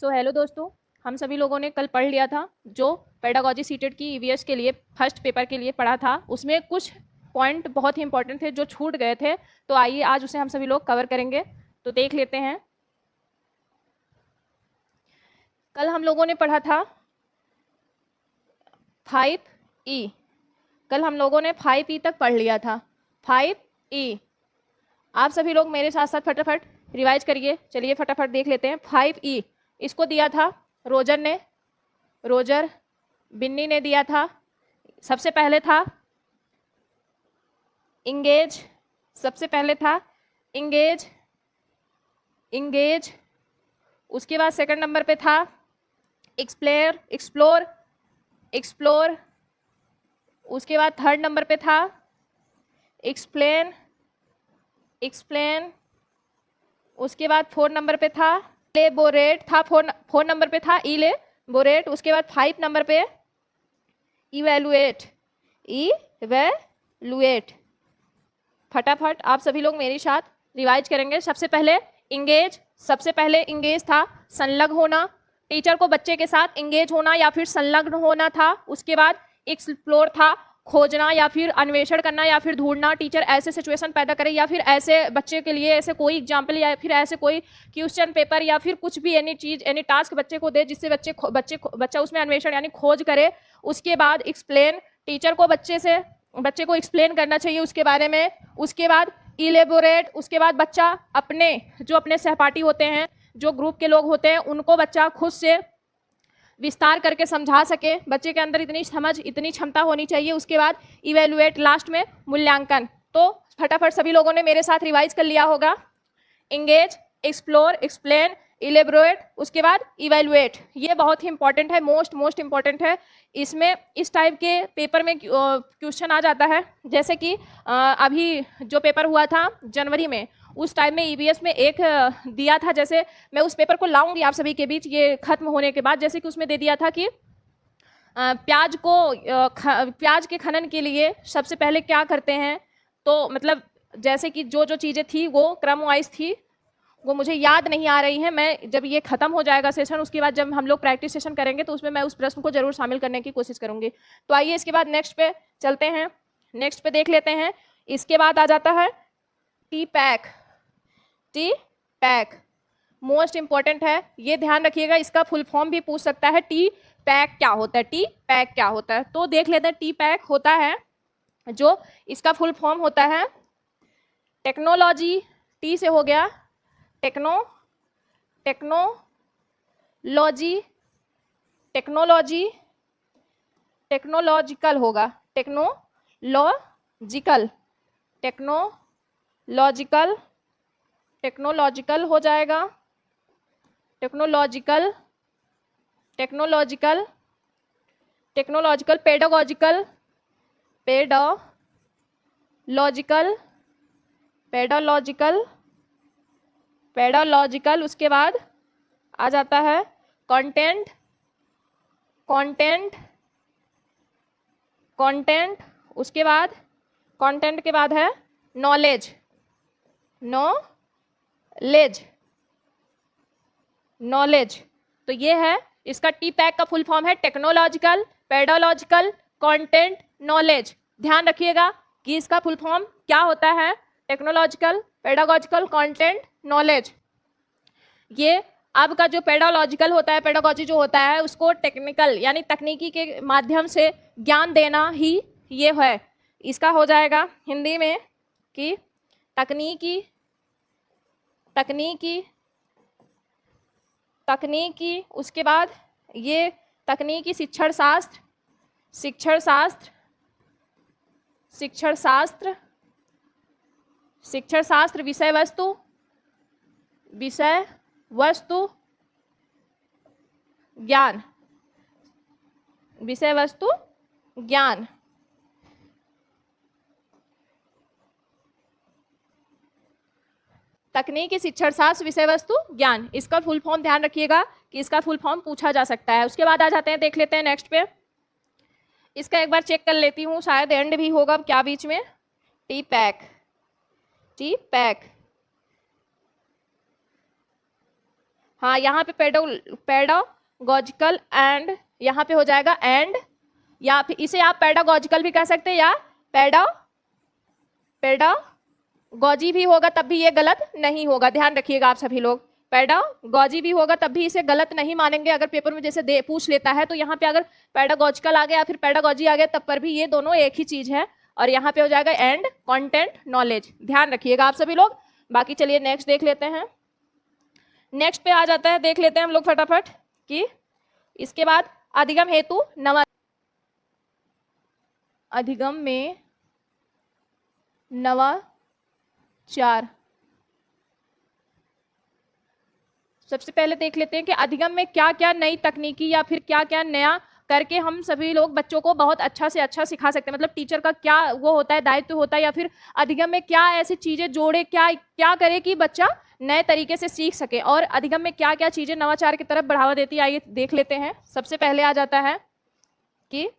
Hello दोस्तों, हम सभी लोगों ने कल पढ़ लिया था जो पेडागोजी सीटेट की ईवीएस के लिए फर्स्ट पेपर के लिए पढ़ा था। उसमें कुछ पॉइंट बहुत ही इंपॉर्टेंट थे जो छूट गए थे, तो आइए आज उसे हम सभी लोग कवर करेंगे। तो देख लेते हैं। कल हम लोगों ने पढ़ा था 5E। कल हम लोगों ने 5E तक पढ़ लिया था। 5E आप सभी लोग मेरे साथ साथ फटाफट रिवाइज करिए। चलिए फटाफट देख लेते हैं। 5E इसको दिया था रोजर बिन्नी ने दिया था। सबसे पहले था इंगेज, इंगेज। उसके बाद सेकंड नंबर पे था एक्सप्लोर। उसके बाद थर्ड नंबर पे था एक्सप्लेन। उसके बाद फोर्थ नंबर पे था इलेबोरेट था। फोर नंबर पे था इलेबोरेट। उसके बाद 5 नंबर पे इवेलुएट। फटाफट आप सभी लोग मेरे साथ रिवाइज करेंगे। सबसे पहले इंगेज था संलग्न होना, टीचर को बच्चे के साथ इंगेज होना या फिर संलग्न होना था। उसके बाद एक्सप्लोर था खोजना या फिर अन्वेषण करना या फिर ढूंढना, टीचर ऐसे सिचुएशन पैदा करे या फिर ऐसे बच्चे के लिए ऐसे कोई एग्जाम्पल या फिर ऐसे कोई क्वेश्चन पेपर या फिर कुछ भी एनी चीज एनी टास्क बच्चे को दे जिससे बच्चा उसमें अन्वेषण यानी खोज करे। उसके बाद एक्सप्लेन, टीचर को बच्चे को एक्सप्लेन करना चाहिए उसके बारे में। उसके बाद इलेबोरेट, उसके बाद बच्चा अपने सहपाठी होते हैं, जो ग्रुप के लोग होते हैं, उनको बच्चा खुद से विस्तार करके समझा सके। बच्चे के अंदर इतनी समझ इतनी क्षमता होनी चाहिए। उसके बाद इवेलुएट, लास्ट में मूल्यांकन। तो फटाफट सभी लोगों ने मेरे साथ रिवाइज कर लिया होगा। इंगेज, एक्सप्लोर, एक्सप्लेन, इलेबोरेट, उसके बाद इवेलुएट। ये बहुत ही इंपॉर्टेंट है, मोस्ट इंपॉर्टेंट है। इसमें इस टाइप के पेपर में क्वेश्चन आ जाता है। जैसे कि अभी जो पेपर हुआ था जनवरी में, उस टाइम में ईवीएस में एक दिया था। जैसे मैं उस पेपर को लाऊंगी आप सभी के बीच ये खत्म होने के बाद। जैसे कि उसमें दे दिया था कि प्याज के खनन के लिए सबसे पहले क्या करते हैं। तो मतलब जैसे कि जो चीज़ें थी वो क्रम वाइज थी, वो मुझे याद नहीं आ रही है। मैं जब ये खत्म हो जाएगा सेशन, उसके बाद जब हम लोग प्रैक्टिस सेशन करेंगे तो उसमें मैं उस प्रश्न को जरूर शामिल करने की कोशिश करूंगी। तो आइए इसके बाद नेक्स्ट पे चलते हैं। नेक्स्ट पे देख लेते हैं। इसके बाद आ जाता है टी पैक। मोस्ट इंपॉर्टेंट है, ये ध्यान रखिएगा। इसका फुल फॉर्म भी पूछ सकता है। टी पैक क्या होता है? तो देख लेते हैं। टी पैक होता है, जो इसका फुल फॉर्म होता है टेक्नोलॉजी। टी से हो गया टेक्नोलॉजिकल होगा। टेक्नोलॉजिकल हो जाएगा। Technological, pedological. उसके बाद आ जाता है कंटेंट। उसके बाद कंटेंट के बाद है नॉलेज। तो ये है इसका टी पैक का फुल फॉर्म है टेक्नोलॉजिकल, पेडोलॉजिकल, कंटेंट, नॉलेज। ध्यान रखिएगा कि इसका फुल फॉर्म क्या होता है। Technological, pedagogical, content, knowledge. ये अब का जो पेडालॉजिकल होता है, पेडागोजी जो होता है, उसको टेक्निकल यानी तकनीकी के माध्यम से ज्ञान देना ही ये है। इसका हो जाएगा हिंदी में कि तकनीकी। उसके बाद ये तकनीकी शिक्षण शास्त्र, विषय वस्तु ज्ञान। तकनीकी शिक्षण शास्त्र, विषय वस्तु ज्ञान। इसका फुल फॉर्म ध्यान रखिएगा कि इसका फुल फॉर्म पूछा जा सकता है। उसके बाद आ जाते हैं, देख लेते हैं नेक्स्ट पे। इसका एक बार चेक कर लेती हूँ, शायद एंड भी होगा क्या बीच में। टी पैक हाँ, यहाँ पे पेडागॉजिकल एंड, यहाँ पे हो जाएगा एंड, या फिर इसे आप पेडागॉजिकल भी कह सकते हैं या पेडागॉजी भी होगा तब भी ये गलत नहीं होगा। ध्यान रखिएगा आप सभी लोग, पेडागॉजी भी होगा तब भी इसे गलत नहीं मानेंगे। अगर पेपर में जैसे पूछ लेता है तो यहाँ पे अगर पेडागॉजिकल आ गया या फिर पेडागॉजी आ गया तब पर भी ये दोनों एक ही चीज है। और यहाँ पे हो जाएगा एंड कंटेंट नॉलेज। ध्यान रखिएगा आप सभी लोग। बाकी चलिए नेक्स्ट देख लेते हैं। नेक्स्ट पे आ जाता है, देख लेते हैं हम लोग फटाफट कि इसके बाद अधिगम हेतु नवा, अधिगम में नवाचार। सबसे पहले देख लेते हैं कि अधिगम में क्या क्या नई तकनीकी या फिर क्या क्या नया करके हम सभी लोग बच्चों को बहुत अच्छा से अच्छा सिखा सकते हैं। मतलब टीचर का क्या वो होता है, दायित्व होता है, या फिर अधिगम में क्या ऐसी चीजें जोड़े, क्या क्या करे कि बच्चा नए तरीके से सीख सके, और अधिगम में क्या क्या चीजें नवाचार की तरफ बढ़ावा देती है, आइए देख लेते हैं। सबसे पहले आ जाता है कि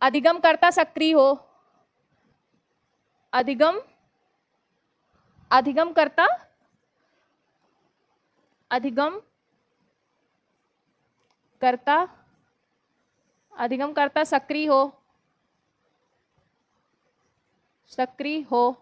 अधिगम कर्ता सक्रिय हो, अधिगम कर्ता सक्रिय हो।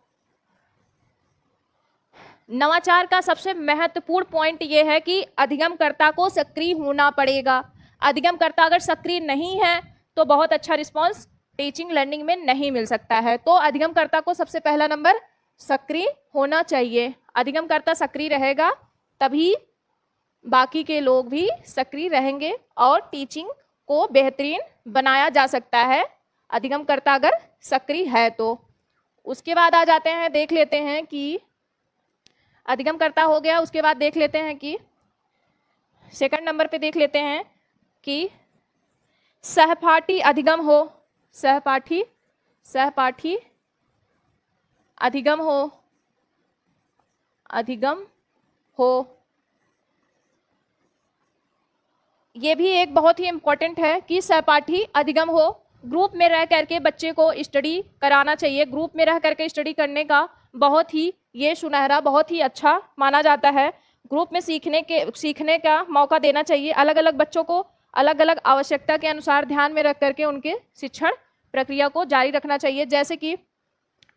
नवाचार का सबसे महत्वपूर्ण पॉइंट यह है कि अधिगमकर्ता को सक्रिय होना पड़ेगा। अधिगमकर्ता अगर सक्रिय नहीं है तो बहुत अच्छा रिस्पांस टीचिंग लर्निंग में नहीं मिल सकता है। तो अधिगमकर्ता को सबसे पहला नंबर सक्रिय होना चाहिए। अधिगमकर्ता सक्रिय रहेगा तभी बाकी के लोग भी सक्रिय रहेंगे और टीचिंग को बेहतरीन बनाया जा सकता है, अधिगमकर्ता अगर सक्रिय है तो। उसके बाद आ जाते हैं, देख लेते हैं कि अधिगमकर्ता हो गया। उसके बाद देख लेते हैं कि सेकंड नंबर पे देख लेते हैं कि सहपाठी अधिगम हो, सहपाठी अधिगम हो। ये भी एक बहुत ही इंपॉर्टेंट है कि सहपाठी अधिगम हो। ग्रुप में रह करके बच्चे को स्टडी कराना चाहिए। ग्रुप में रह करके स्टडी करने का बहुत ही ये सुनहरा, बहुत ही अच्छा माना जाता है। ग्रुप में सीखने का मौका देना चाहिए। अलग अलग बच्चों को अलग अलग आवश्यकता के अनुसार ध्यान में रख करके उनके शिक्षण प्रक्रिया को जारी रखना चाहिए। जैसे कि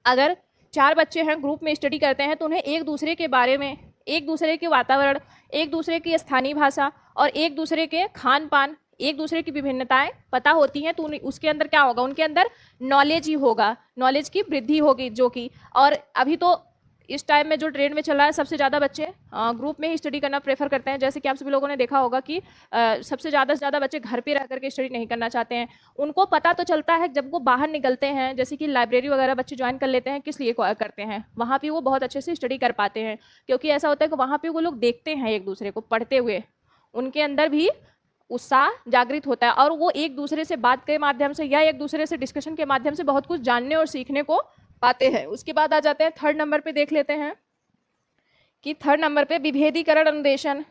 अगर 4 बच्चे हैं, ग्रुप में स्टडी करते हैं, तो उन्हें एक दूसरे के बारे में, एक दूसरे के वातावरण, एक दूसरे की स्थानीय भाषा और एक दूसरे के खान पान, एक दूसरे की विभिन्नताएं पता होती हैं। तो उसके अंदर क्या होगा, उनके अंदर नॉलेज ही होगा, नॉलेज की वृद्धि होगी। जो कि और अभी तो इस टाइम में जो ट्रेंड में चल रहा है, सबसे ज़्यादा बच्चे ग्रुप में ही स्टडी करना प्रेफर करते हैं। जैसे कि आप सभी लोगों ने देखा होगा कि सबसे ज़्यादा से ज़्यादा बच्चे घर पे रह करके स्टडी नहीं करना चाहते हैं। उनको पता तो चलता है जब वो बाहर निकलते हैं, जैसे कि लाइब्रेरी वगैरह बच्चे ज्वाइन कर लेते हैं, किस लिए करते हैं, वहाँ पर वो बहुत अच्छे से स्टडी कर पाते हैं। क्योंकि ऐसा होता है कि वहाँ पर वो लोग देखते हैं एक दूसरे को पढ़ते हुए, उनके अंदर भी उत्साह जागृत होता है और वो एक दूसरे से बात के माध्यम से या एक दूसरे से डिस्कशन के माध्यम से बहुत कुछ जानने और सीखने को पाते हैं। उसके बाद आ जाते हैं थर्ड नंबर पे, देख लेते हैं कि थर्ड नंबर पे विभेदीकरण अनुदेशन,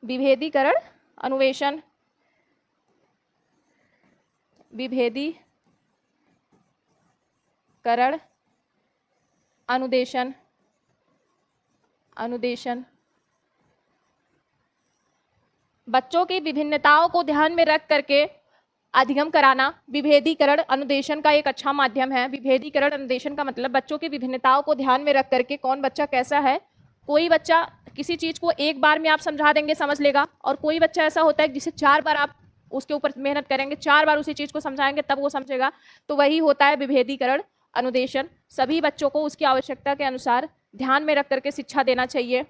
विभेदीकरण अनुवेशन, विभेदीकरण अनुदेशन, बच्चों की विभिन्नताओं को ध्यान में रख करके अधिगम कराना विभेदीकरण अनुदेशन का एक अच्छा माध्यम है। विभेदीकरण अनुदेशन का मतलब बच्चों की विभिन्नताओं को ध्यान में रख करके कौन बच्चा कैसा है। कोई बच्चा किसी चीज को एक बार में आप समझा देंगे समझ लेगा, और कोई बच्चा ऐसा होता है जिसे 4 बार आप उसके ऊपर मेहनत करेंगे, 4 बार उसी चीज को समझाएंगे तब वो समझेगा। तो वही होता है विभेदीकरण अनुदेशन। सभी बच्चों को उसकी आवश्यकता के अनुसार ध्यान में रख करके शिक्षा देना चाहिए,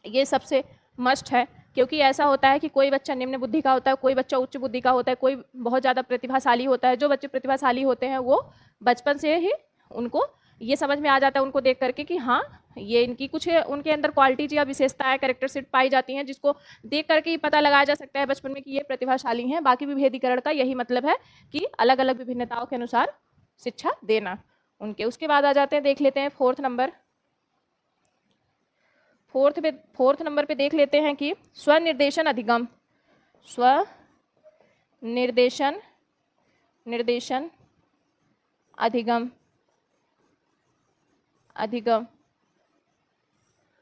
ये सबसे मस्ट है। क्योंकि ऐसा होता है कि कोई बच्चा निम्न बुद्धि का होता है, कोई बच्चा उच्च बुद्धि का होता है, कोई बहुत ज़्यादा प्रतिभाशाली होता है। जो बच्चे प्रतिभाशाली होते हैं वो बचपन से ही उनको ये समझ में आ जाता है, उनको देख करके कि हाँ ये इनकी कुछ उनके अंदर क्वालिटीज या विशेषताएं, कैरेक्टरिस्टिक पाई जाती हैं, जिसको देख करके ही पता लगाया जा सकता है बचपन में कि ये प्रतिभाशाली हैं। बाकी विभेदीकरण का यही मतलब है कि अलग अलग विभिन्नताओं के अनुसार शिक्षा देना उनके। उसके बाद आ जाते हैं, देख लेते हैं फोर्थ नंबर पे देख लेते हैं कि स्वनिर्देशन अधिगम, स्वनिर्देशन अधिगम।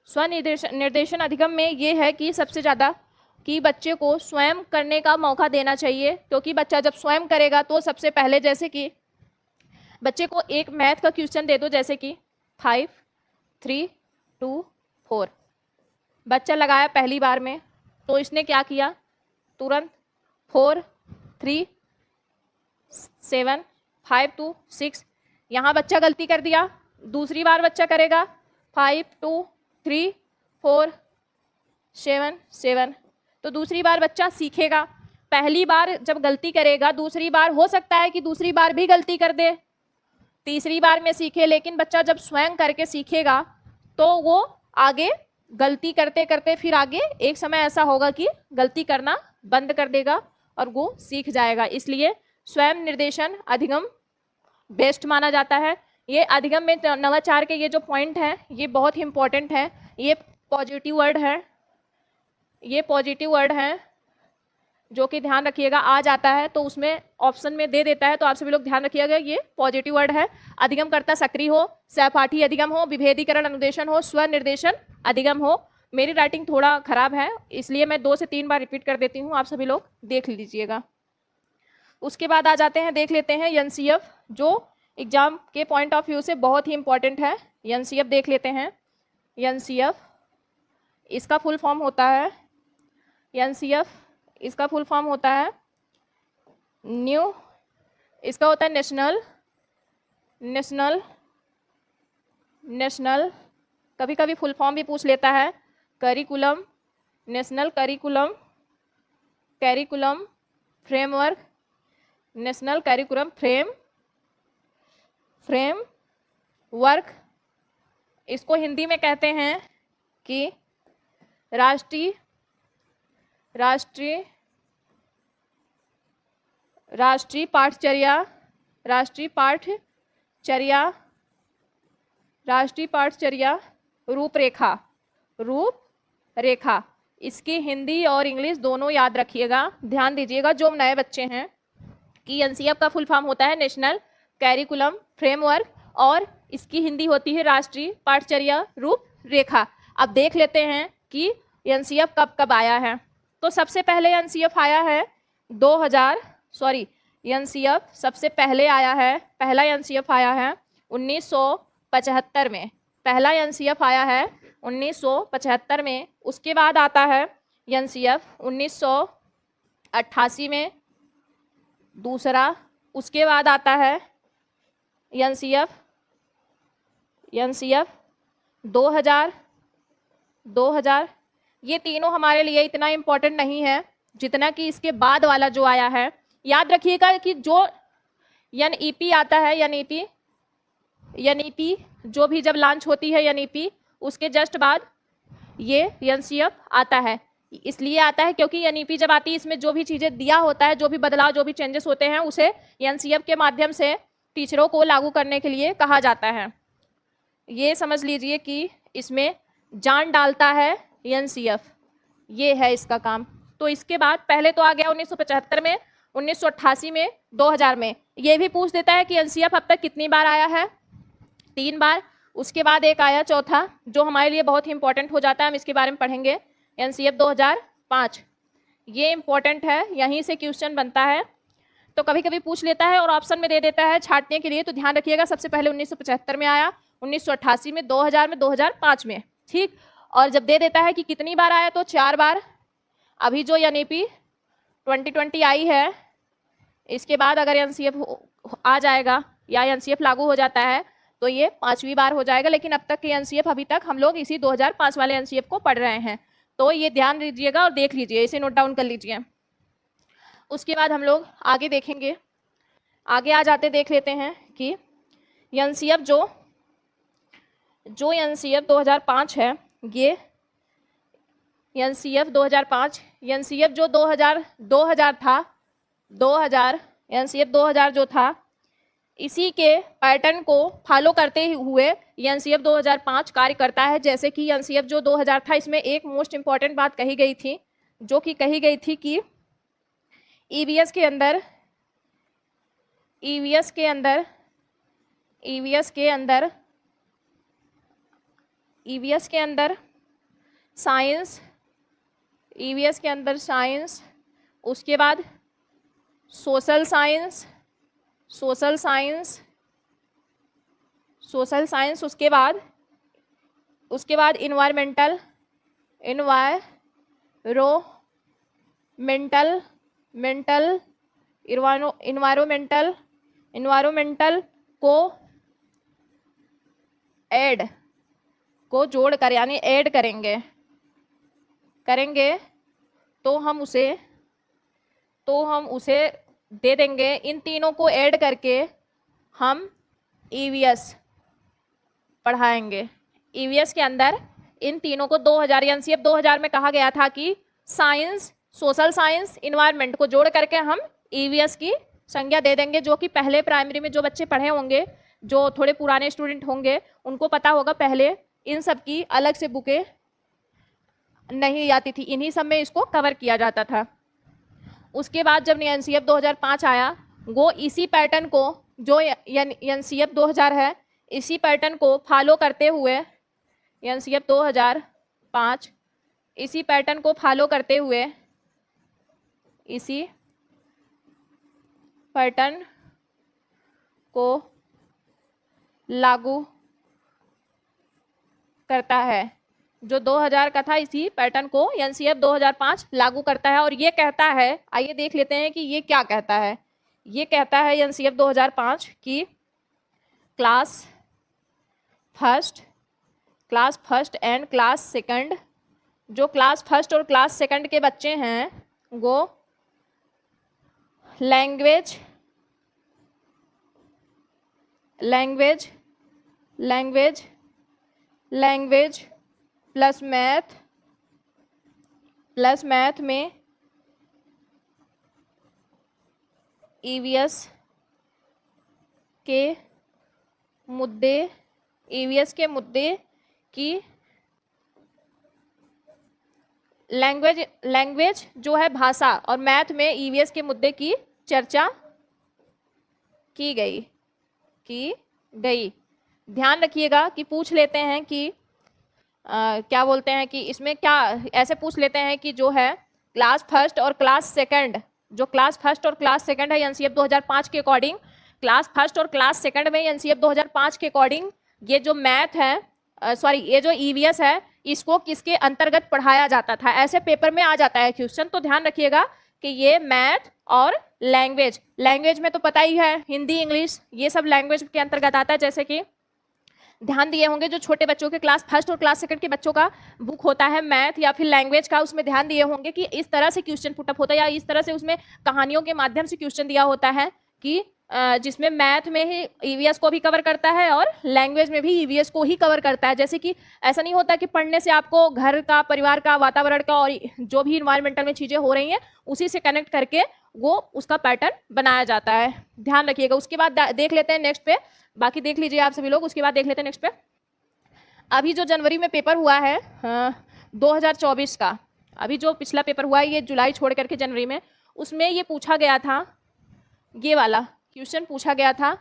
निर्देशन अधिगम में ये है कि सबसे ज़्यादा कि बच्चे को स्वयं करने का मौका देना चाहिए, क्योंकि बच्चा जब स्वयं करेगा तो सबसे पहले, जैसे कि बच्चे को एक मैथ का क्वेश्चन दे दो, जैसे कि 5 3 2 4, बच्चा लगाया पहली बार में, तो इसने क्या किया, तुरंत 4 3 7 5 2 6, यहाँ बच्चा गलती कर दिया। दूसरी बार बच्चा करेगा 5 2 3 4 7 7, तो दूसरी बार बच्चा सीखेगा। पहली बार जब गलती करेगा, दूसरी बार हो सकता है कि दूसरी बार भी गलती कर दे, तीसरी बार में सीखे, लेकिन बच्चा जब स्वयं करके सीखेगा तो वो आगे गलती करते करते फिर आगे एक समय ऐसा होगा कि गलती करना बंद कर देगा और वो सीख जाएगा। इसलिए स्वयं निर्देशन अधिगम बेस्ट माना जाता है। ये अधिगम में नवाचार के ये जो पॉइंट हैं ये बहुत ही इंपॉर्टेंट है। ये पॉजिटिव वर्ड है, ये पॉजिटिव वर्ड है जो कि ध्यान रखिएगा, आ जाता है तो उसमें ऑप्शन में दे देता है, तो आप सभी लोग ध्यान रखिएगा, ये पॉजिटिव वर्ड है। अधिगम कर्ता सक्रिय हो, सहपाठी अधिगम हो, विभेदीकरण अनुदेशन हो, स्वनिर्देशन अधिगम हो। मेरी राइटिंग थोड़ा खराब है इसलिए मैं 2 से 3 बार रिपीट कर देती हूँ, आप सभी लोग देख लीजिएगा। उसके बाद आ जाते हैं, देख लेते हैं एनसीएफ, जो एग्जाम के पॉइंट ऑफ व्यू से बहुत ही इंपॉर्टेंट है। एनसीएफ देख लेते हैं। एनसीएफ इसका फुल फॉर्म होता है, एनसीएफ इसका फुल फॉर्म होता है न्यू, इसका होता है नेशनल नेशनल नेशनल, कभी कभी फुल फॉर्म भी पूछ लेता है, curriculum, national curriculum curriculum framework, national curriculum frame work. इसको हिंदी में कहते हैं कि राष्ट्रीय पाठचर्या रूपरेखा। इसकी हिंदी और इंग्लिश दोनों याद रखिएगा, ध्यान दीजिएगा जो नए बच्चे हैं, कि एनसीएफ का फुल फॉर्म होता है नेशनल कैरिकुलम फ्रेमवर्क और इसकी हिंदी होती है राष्ट्रीय पाठचर्या रूपरेखा। अब देख लेते हैं कि एनसीएफ कब कब आया है। तो सबसे पहले एनसीएफ आया है एनसीएफ सबसे पहले आया है, पहला एनसीएफ आया है 1975 में, पहला एनसीएफ आया है 1975 में। उसके बाद आता है एनसीएफ 1988 में दूसरा, उसके बाद आता है एनसीएफ 2000। ये तीनों हमारे लिए इतना इम्पोर्टेंट नहीं है जितना कि इसके बाद वाला जो आया है। याद रखिएगा कि जो एनईपी आता है, एनईपी जो भी जब लॉन्च होती है एनईपी, उसके जस्ट बाद ये एनसीएफ आता है। इसलिए आता है क्योंकि एनईपी जब आती है इसमें जो भी चीज़ें दिया होता है, जो भी बदलाव, जो भी चेंजेस होते हैं, उसे एनसीएफ के माध्यम से टीचरों को लागू करने के लिए कहा जाता है। ये समझ लीजिए कि इसमें जान डालता है एनसीएफ, ये है इसका काम। तो इसके बाद पहले तो आ गया 1975 में, 1988 में, 2000 में। ये भी पूछ देता है कि एनसीएफ अब तक कितनी बार आया है, 3 बार। उसके बाद एक आया चौथा जो हमारे लिए बहुत ही इंपॉर्टेंट हो जाता है, हम इसके बारे में पढ़ेंगे, एनसीएफ 2005। ये इंपॉर्टेंट है, यहीं से क्वेश्चन बनता है। तो कभी कभी पूछ लेता है और ऑप्शन में दे देता है छांटने के लिए, तो ध्यान रखिएगा सबसे पहले 1975 में आया, 1988 में, 2000 में, 2005 में, ठीक। और जब दे देता है कि कितनी बार आया तो 4 बार। अभी जो एनईपी 2020 आई है, इसके बाद अगर एनसीएफ आ जाएगा या एनसीएफ लागू हो जाता है तो ये 5वीं बार हो जाएगा। लेकिन अब तक की एनसीएफ, अभी तक हम लोग इसी 2005 वाले एनसीएफ को पढ़ रहे हैं, तो ये ध्यान दीजिएगा और देख लीजिए, इसे नोट डाउन कर लीजिए। उसके बाद हम लोग आगे देखेंगे, आगे आ जाते देख लेते हैं कि एनसीएफ जो एनसीएफ 2005 है, ये एनसीएफ 2005, एनसीएफ जो 2000 था, 2000 एनसीएफ 2000 जो था, इसी के पैटर्न को फॉलो करते हुए एनसीएफ 2005 कार्य करता है। जैसे कि एनसीएफ जो 2000 था, इसमें एक मोस्ट इंपॉर्टेंट बात कही गई थी, जो कि कही गई थी कि ईवीएस के अंदर साइंस, ईवीएस के अंदर साइंस, उसके बाद social science, social science, social science, उसके बाद इन्वायरमेंटल, इन्वायरमेंटल को जोड़ कर यानी ऐड करेंगे तो हम उसे दे देंगे। इन तीनों को ऐड करके हम ईवीएस पढ़ाएंगे। ईवीएस के अंदर इन तीनों को 2000 एनसीएफ 2000 में कहा गया था कि साइंस, सोशल साइंस, इन्वायरमेंट को जोड़ करके हम ईवीएस की संज्ञा दे देंगे। जो कि पहले प्राइमरी में जो बच्चे पढ़े होंगे, जो थोड़े पुराने स्टूडेंट होंगे, उनको पता होगा पहले इन सब की अलग से बुकें नहीं आती थी, इन्हीं सब में इसको कवर किया जाता था। उसके बाद जब एनसीएफ 2005 आया, वो इसी पैटर्न को, जो एनसीएफ 2000 है, इसी पैटर्न को फॉलो करते हुए, एनसीएफ 2005 इसी पैटर्न को फॉलो करते हुए, इसी पैटर्न को लागू करता है। जो 2000 का था, इसी पैटर्न को एनसीएफ 2005 लागू करता है। और ये कहता है, आइए देख लेते हैं कि ये क्या कहता है। ये कहता है एनसीएफ 2005 कि class first and class second, जो क्लास फर्स्ट और क्लास सेकंड के बच्चे हैं, वो लैंग्वेज प्लस मैथ में ईवीएस के मुद्दे की लैंग्वेज जो है भाषा, और मैथ में ईवीएस के मुद्दे की चर्चा की गई। ध्यान रखिएगा कि पूछ लेते हैं कि क्या बोलते हैं कि इसमें क्या ऐसे पूछ लेते हैं कि जो है क्लास फर्स्ट और क्लास सेकंड, जो क्लास फर्स्ट और क्लास सेकंड है एनसीएफ 2005 के अकॉर्डिंग, क्लास फर्स्ट और क्लास सेकंड में एनसीएफ 2005 के अकॉर्डिंग ये जो मैथ है, ये जो ईवीएस है, इसको किसके अंतर्गत पढ़ाया जाता था। ऐसे पेपर में आ जाता है क्वेश्चन, तो ध्यान रखिएगा कि ये मैथ और लैंग्वेज में तो पता ही है, हिंदी, इंग्लिश, ये सब लैंग्वेज के अंतर्गत आता है। जैसे कि ध्यान दिए होंगे, जो छोटे बच्चों के क्लास फर्स्ट और क्लास सेकंड के बच्चों का बुक होता है मैथ या फिर लैंग्वेज का, उसमें ध्यान दिए होंगे कि इस तरह से क्वेश्चन पुटअप होता है, या इस तरह से उसमें कहानियों के माध्यम से क्वेश्चन दिया होता है कि जिसमें मैथ में ही ईवीएस को भी कवर करता है और लैंग्वेज में भी ईवीएस को ही कवर करता है। जैसे कि ऐसा नहीं होता कि पढ़ने से आपको घर का, परिवार का, वातावरण का और जो भी इन्वायरमेंटल में चीज़ें हो रही हैं उसी से कनेक्ट करके वो उसका पैटर्न बनाया जाता है। ध्यान रखिएगा। उसके बाद देख लेते हैं नेक्स्ट पे, बाकी देख लीजिए आप सभी लोग। उसके बाद देख लेते हैं नेक्स्ट पे, अभी जो जनवरी में पेपर हुआ है 2024 का, अभी जो पिछला पेपर हुआ है ये जुलाई छोड़ करके जनवरी में, उसमें ये पूछा गया था, ये वाला क्वेश्चन पूछा गया था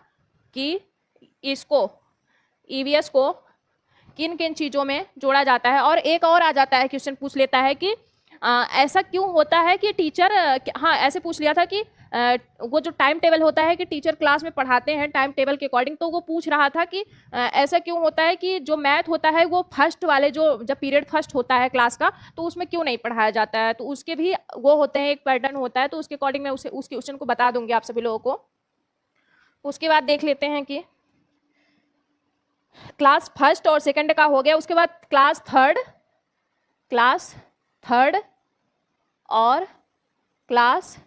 कि इसको ईवीएस को किन किन चीज़ों में जोड़ा जाता है। और एक और आ जाता है क्वेश्चन, पूछ लेता है कि ऐसा क्यों होता है कि टीचर, हाँ ऐसे पूछ लिया था कि वो जो टाइम टेबल होता है कि टीचर क्लास में पढ़ाते हैं टाइम टेबल के अकॉर्डिंग, तो वो पूछ रहा था कि ऐसा क्यों होता है कि जो मैथ होता है वो फर्स्ट वाले, जो जब पीरियड फर्स्ट होता है क्लास का, तो उसमें क्यों नहीं पढ़ाया जाता है। तो उसके भी वो होते हैं, एक पैटर्न होता है, तो उसके अकॉर्डिंग मैं उस क्वेश्चन को बता दूंगी आप सभी लोगों को। उसके बाद देख लेते हैं कि क्लास फर्स्ट और सेकंड का हो गया। उसके बाद क्लास थर्ड और क्लास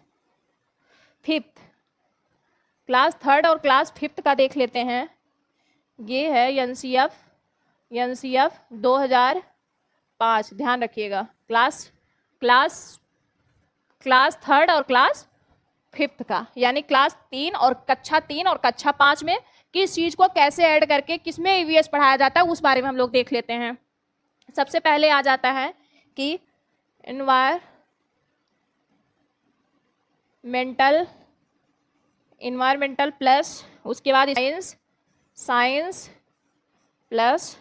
फिफ्थ, क्लास थर्ड और क्लास फिफ्थ का देख लेते हैं। ये है एनसीएफ 2005, ध्यान रखिएगा। क्लास थर्ड और क्लास फिफ्थ का, यानी क्लास 3 और कक्षा 3 और कक्षा 5 में किस चीज़ को कैसे ऐड करके किसमें ईवीएस पढ़ाया जाता है, उस बारे में हम लोग देख लेते हैं। सबसे पहले आ जाता है कि इन्वायरमेंटल प्लस, उसके बाद science plus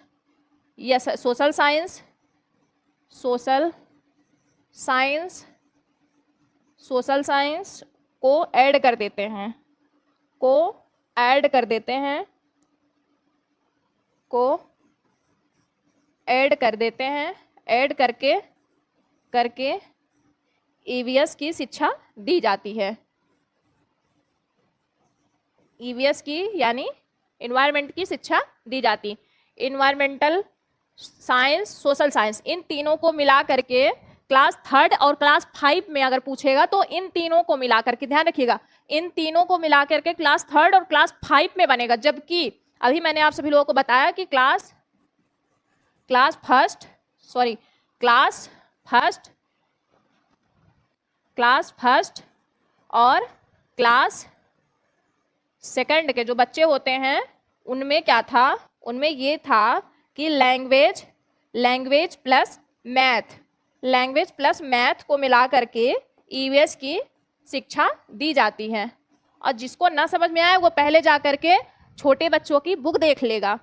social social science को ऐड कर देते हैं, को ऐड कर देते हैं, को ऐड कर देते हैं, ऐड करके ईवीएस की शिक्षा दी जाती है। ईवीएस की यानी इन्वायरमेंट की शिक्षा दी जाती। इन्वायरमेंटल साइंस, सोशल साइंस, इन तीनों को मिला करके क्लास 3 और क्लास 5 में अगर पूछेगा तो इन तीनों को मिला करके, ध्यान रखिएगा, इन तीनों को मिला करके क्लास 3 और क्लास 5 में बनेगा। जबकि अभी मैंने आप सभी लोगों को बताया कि क्लास फर्स्ट और क्लास सेकंड के जो बच्चे होते हैं उनमें क्या था, उनमें ये था कि लैंग्वेज प्लस मैथ को मिला करके ईवीएस की शिक्षा दी जाती है। और जिसको ना समझ में आए वो पहले जा करके छोटे बच्चों की बुक देख लेगा।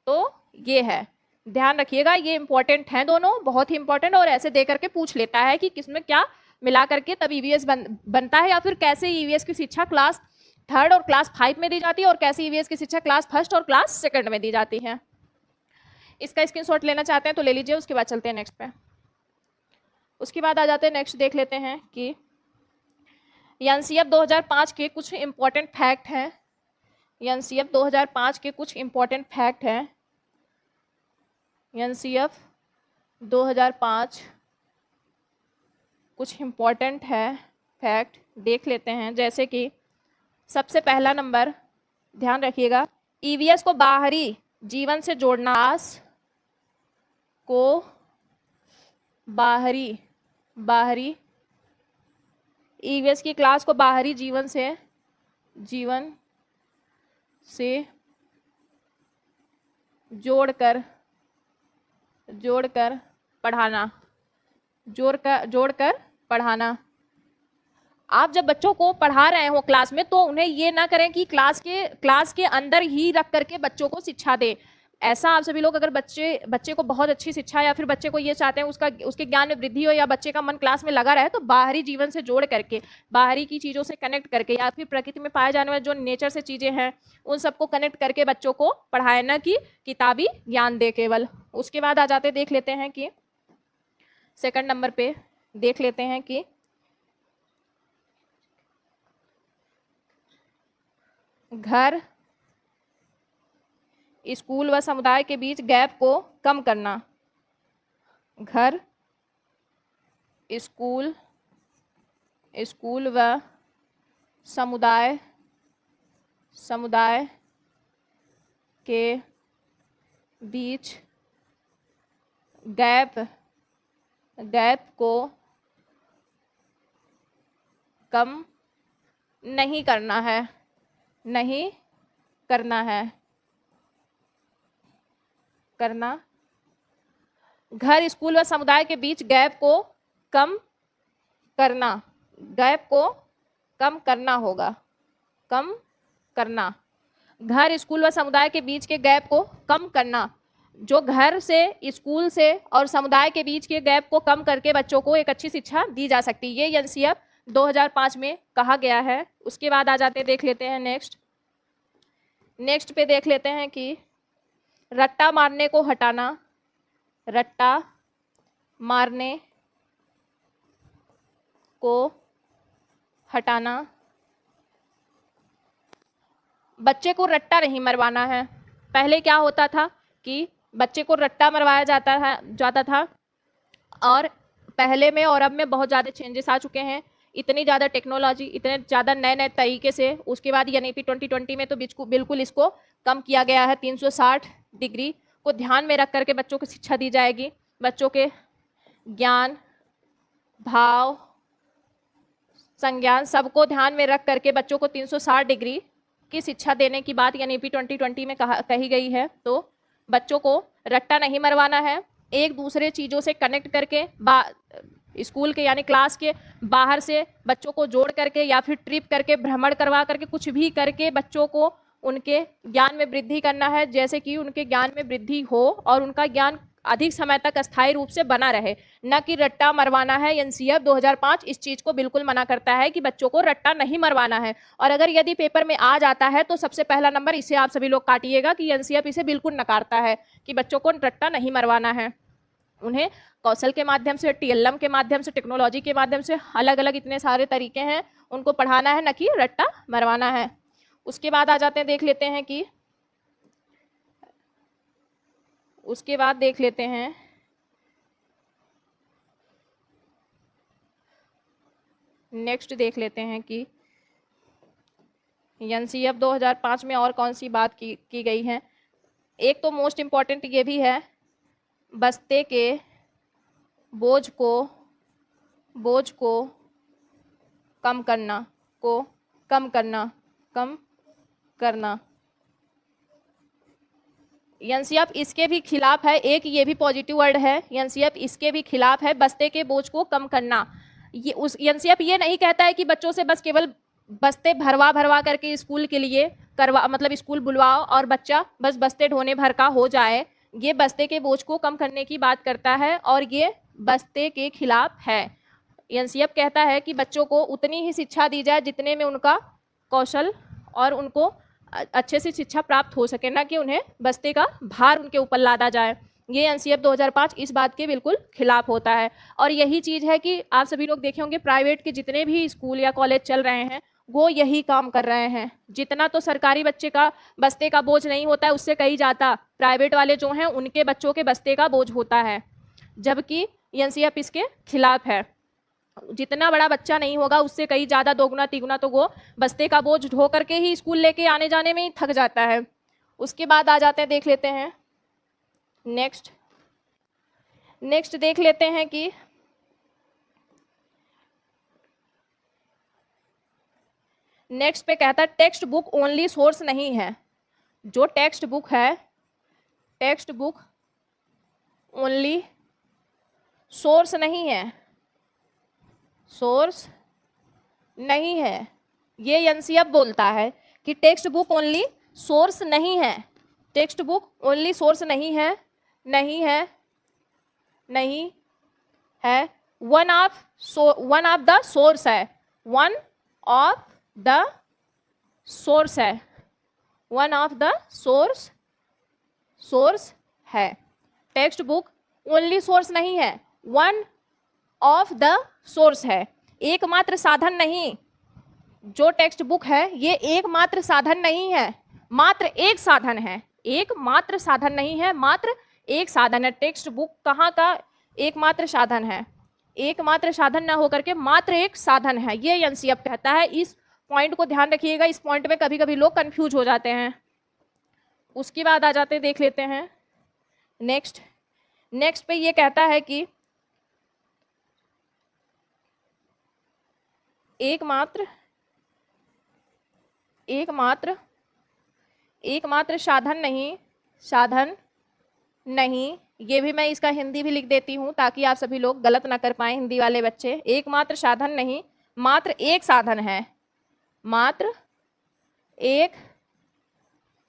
तो ये है, ध्यान रखिएगा, ये इंपॉर्टेंट हैं दोनों, बहुत ही इंपॉर्टेंट, और ऐसे दे करके पूछ लेता है कि किसमें क्या मिला करके तब ईवीएस बनता है, या फिर कैसे ईवीएस की शिक्षा क्लास 3 और क्लास 5 में दी जाती है और कैसे ईवीएस की शिक्षा क्लास 1 और क्लास 2 में दी जाती है। इसका स्क्रीनशॉट लेना चाहते हैं तो ले लीजिए। उसके बाद चलते हैं नेक्स्ट पे। उसके बाद आ जाते हैं नेक्स्ट, देख लेते हैं कि एनसीएफ 2005 के कुछ इंपॉर्टेंट फैक्ट हैं। एनसीएफ 2005 के कुछ इंपॉर्टेंट फैक्ट हैं। एनसीएफ 2005 कुछ इंपॉर्टेंट है फैक्ट, देख लेते हैं। जैसे कि सबसे पहला नंबर, ध्यान रखिएगा, ईवीएस को बाहरी जीवन से जोड़ना, को बाहरी ईवीएस की क्लास को बाहरी जीवन से जोड़कर पढ़ाना। आप जब बच्चों को पढ़ा रहे हो क्लास में तो उन्हें ये ना करें कि क्लास के अंदर ही रख करके बच्चों को शिक्षा दें। ऐसा आप सभी लोग, अगर बच्चे को बहुत अच्छी शिक्षा, या फिर बच्चे को ये चाहते हैं उसके ज्ञान में वृद्धि हो, या बच्चे का मन क्लास में लगा रहे, तो बाहरी जीवन से जोड़ करके, बाहरी की चीज़ों से कनेक्ट करके, या फिर प्रकृति में पाए जाने वाले जो नेचर से चीज़ें हैं उन सबको कनेक्ट करके बच्चों को पढ़ाए, ना कि किताबी ज्ञान दे केवल। उसके बाद आ जाते, देख लेते हैं कि सेकंड नंबर पे देख लेते हैं कि घर, स्कूल व समुदाय के बीच गैप को कम करना। घर, स्कूल व समुदाय के बीच गैप को कम नहीं करना है। घर, स्कूल व समुदाय के बीच गैप को कम करना होगा। घर, स्कूल व समुदाय के बीच के गैप को कम करना। जो घर से, स्कूल से और समुदाय के बीच के गैप को कम करके बच्चों को एक अच्छी शिक्षा दी जा सकती है। ये एनसीएफ 2005 में कहा गया है। उसके बाद आ जाते, देख लेते हैं नेक्स्ट पे देख लेते हैं कि रट्टा मारने को हटाना। रट्टा मारने को हटाना। बच्चे को रट्टा नहीं मरवाना है। पहले क्या होता था कि बच्चे को रट्टा मरवाया जाता था, और पहले में और अब में बहुत ज़्यादा चेंजेस आ चुके हैं। इतनी ज़्यादा टेक्नोलॉजी, इतने ज़्यादा नए तरीके से। उसके बाद एनईपी 2020 में तो बिल्कुल इसको कम किया गया है। 360 डिग्री को ध्यान में रख करके बच्चों को शिक्षा दी जाएगी। बच्चों के ज्ञान, भाव, संज्ञान सबको ध्यान में रख करके बच्चों को 360 डिग्री की शिक्षा देने की बात एनईपी 2020 में कही गई है। तो बच्चों को रट्टा नहीं मरवाना है। एक दूसरे चीज़ों से कनेक्ट करके, स्कूल के यानी क्लास के बाहर से बच्चों को जोड़ करके, या फिर ट्रिप करके, भ्रमण करवा करके, कुछ भी करके बच्चों को उनके ज्ञान में वृद्धि करना है, जैसे कि उनके ज्ञान में वृद्धि हो और उनका ज्ञान अधिक समय तक अस्थायी रूप से बना रहे, न कि रट्टा मरवाना है। एनसीएफ 2005 इस चीज को बिल्कुल मना करता है कि बच्चों को रट्टा नहीं मरवाना है। और अगर यदि पेपर में आ जाता है तो सबसे पहला नंबर इसे आप सभी लोग काटिएगा कि एनसीएफ इसे बिल्कुल नकारता है कि बच्चों को रट्टा नहीं मरवाना है। उन्हें कौशल के माध्यम से, टीएलएम के माध्यम से, टेक्नोलॉजी के माध्यम से, अलग अलग इतने सारे तरीके हैं, उनको पढ़ाना है, न कि रट्टा मरवाना है। उसके बाद आ जाते हैं, देख लेते हैं कि उसके बाद देख लेते हैं नेक्स्ट देख लेते हैं कि एनसीएफ 2005 में और कौन सी बात की गई है। एक तो मोस्ट इम्पॉर्टेंट ये भी है, बस्ते के बोझ को कम करना। एनसीएफ इसके भी खिलाफ है। एक ये भी पॉजिटिव वर्ड है, एनसीएफ इसके भी खिलाफ है, बस्ते के बोझ को कम करना। ये उस एनसीएफ ये नहीं कहता है कि बच्चों से बस केवल बस्ते भरवा करके स्कूल के लिए करवा, मतलब स्कूल बुलवाओ और बच्चा बस बस्ते ढोने भर का हो जाए। ये बस्ते के बोझ को कम करने की बात करता है और ये बस्ते के खिलाफ है। एनसीएफ कहता है कि बच्चों को उतनी ही शिक्षा दी जाए जितने में उनका कौशल और उनको अच्छे से शिक्षा प्राप्त हो सके, ना कि उन्हें बस्ते का भार उनके ऊपर लादा जाए। ये एनसीएफ 2005 इस बात के बिल्कुल खिलाफ होता है। और यही चीज़ है कि आप सभी लोग देखे होंगे प्राइवेट के जितने भी स्कूल या कॉलेज चल रहे हैं वो यही काम कर रहे हैं। जितना तो सरकारी बच्चे का बस्ते का बोझ नहीं होता है, उससे कहीं ज़्यादा प्राइवेट वाले जो हैं उनके बच्चों के बस्ते का बोझ होता है, जबकि एनसीएफ इसके खिलाफ है। जितना बड़ा बच्चा नहीं होगा उससे कहीं ज़्यादा, दोगुना तिगुना तो वो बस्ते का बोझ ढो करके ही स्कूल लेके आने जाने में ही थक जाता है। उसके बाद आ जाते हैं, देख लेते हैं नेक्स्ट देख लेते हैं कि नेक्स्ट पे कहता है टेक्स्ट बुक ओनली सोर्स नहीं है। जो टेक्स्ट बुक है, टेक्स्ट बुक ओनली सोर्स नहीं है, सोर्स नहीं है। ये एनसीएफ बोलता है कि टेक्स्ट बुक ओनली सोर्स नहीं है, टेक्स्ट बुक ओनली सोर्स नहीं है, नहीं है, नहीं है, वन ऑफ द सोर्स है, वन ऑफ द सोर्स है, वन ऑफ द सोर्स है। टेक्स्ट बुक ओनली सोर्स नहीं है, वन ऑफ द सोर्स है, एकमात्र साधन नहीं। जो टेक्स्ट बुक है ये एकमात्र साधन नहीं है, मात्र एक साधन है, एकमात्र साधन नहीं है, मात्र एक साधन है। टेक्स्ट बुक कहाँ का एकमात्र साधन है? एकमात्र साधन ना होकर के मात्र एक साधन है, ये एनसीएफ कहता है। इस पॉइंट को ध्यान रखिएगा, इस पॉइंट में कभी कभी लोग कंफ्यूज हो जाते हैं। उसके बाद आ जाते हैं, देख लेते हैं नेक्स्ट पे ये कहता है कि एकमात्र साधन नहीं। ये भी मैं इसका हिंदी भी लिख देती हूँ ताकि आप सभी लोग गलत ना कर पाए, हिंदी वाले बच्चे। एकमात्र साधन नहीं, मात्र एक साधन है, मात्र एक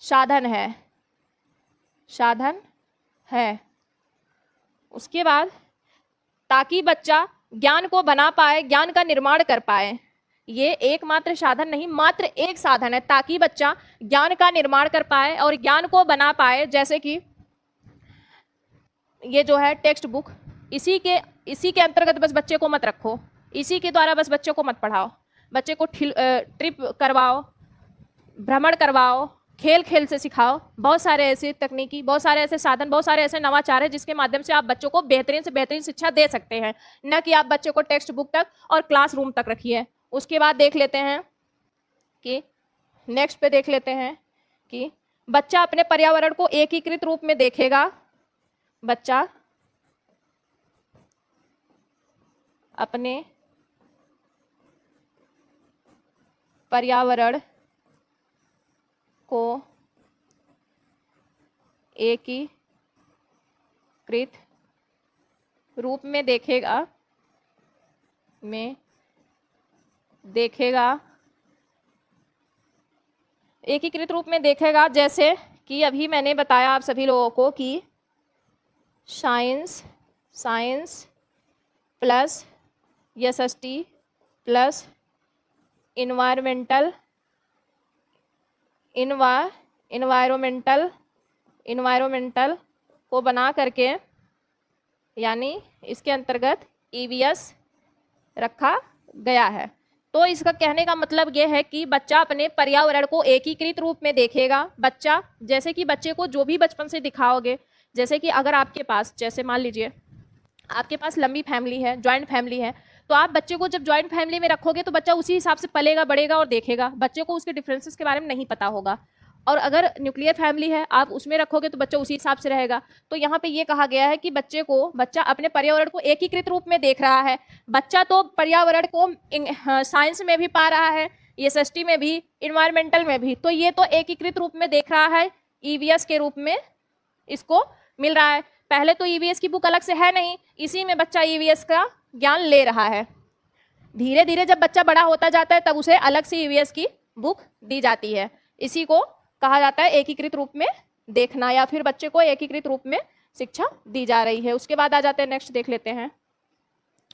साधन है। उसके बाद ताकि बच्चा ज्ञान को बना पाए, ज्ञान का निर्माण कर पाए। ये एकमात्र साधन नहीं, मात्र एक साधन है ताकि बच्चा ज्ञान का निर्माण कर पाए और ज्ञान को बना पाए। जैसे कि ये जो है टेक्स्ट बुक, इसी के अंतर्गत बस बच्चे को मत रखो, इसी के द्वारा बस बच्चे को मत पढ़ाओ, बच्चे को ट्रिप करवाओ, भ्रमण करवाओ, खेल से सिखाओ। बहुत सारे ऐसे तकनीकी, बहुत सारे ऐसे साधन, बहुत सारे ऐसे नवाचार है जिसके माध्यम से आप बच्चों को बेहतरीन से बेहतरीन शिक्षा दे सकते हैं, न कि आप बच्चे को टेक्स्ट बुक तक और क्लासरूम तक रखिए। उसके बाद देख लेते हैं कि नेक्स्ट पे देख लेते हैं कि बच्चा अपने पर्यावरण को एकीकृत रूप में देखेगा। बच्चा अपने पर्यावरण को एकीकृत रूप में देखेगा एकीकृत रूप में देखेगा। जैसे कि अभी मैंने बताया आप सभी लोगों को कि science plus SST plus environmental को बना करके, यानी इसके अंतर्गत EVS रखा गया है। तो इसका कहने का मतलब यह है कि बच्चा अपने पर्यावरण को एकीकृत रूप में देखेगा। बच्चा, जैसे कि बच्चे को जो भी बचपन से दिखाओगे, जैसे कि अगर आपके पास, जैसे मान लीजिए आपके पास लंबी फैमिली है, जॉइंट फैमिली है, तो आप बच्चे को जब जॉइंट फैमिली में रखोगे तो बच्चा उसी हिसाब से पलेगा, बढ़ेगा और देखेगा। बच्चे को उसके डिफरेंसेस के बारे में नहीं पता होगा। और अगर न्यूक्लियर फैमिली है, आप उसमें रखोगे तो बच्चा उसी हिसाब से रहेगा। तो यहाँ पे ये कहा गया है कि बच्चा अपने पर्यावरण को एकीकृत रूप में देख रहा है। बच्चा तो पर्यावरण को साइंस में भी पा रहा है, SST में भी, इन्वायरमेंटल में भी, तो ये तो एकीकृत रूप में देख रहा है, EVS के रूप में इसको मिल रहा है। पहले तो EVS की बुक अलग से है नहीं, इसी में बच्चा EVS का ज्ञान ले रहा है। धीरे धीरे जब बच्चा बड़ा होता जाता है तब उसे अलग से EVS की बुक दी जाती है। इसी को कहा जाता है एकीकृत रूप में देखना, या फिर बच्चे को एकीकृत रूप में शिक्षा दी जा रही है। उसके बाद आ जाते हैं नेक्स्ट, देख लेते हैं।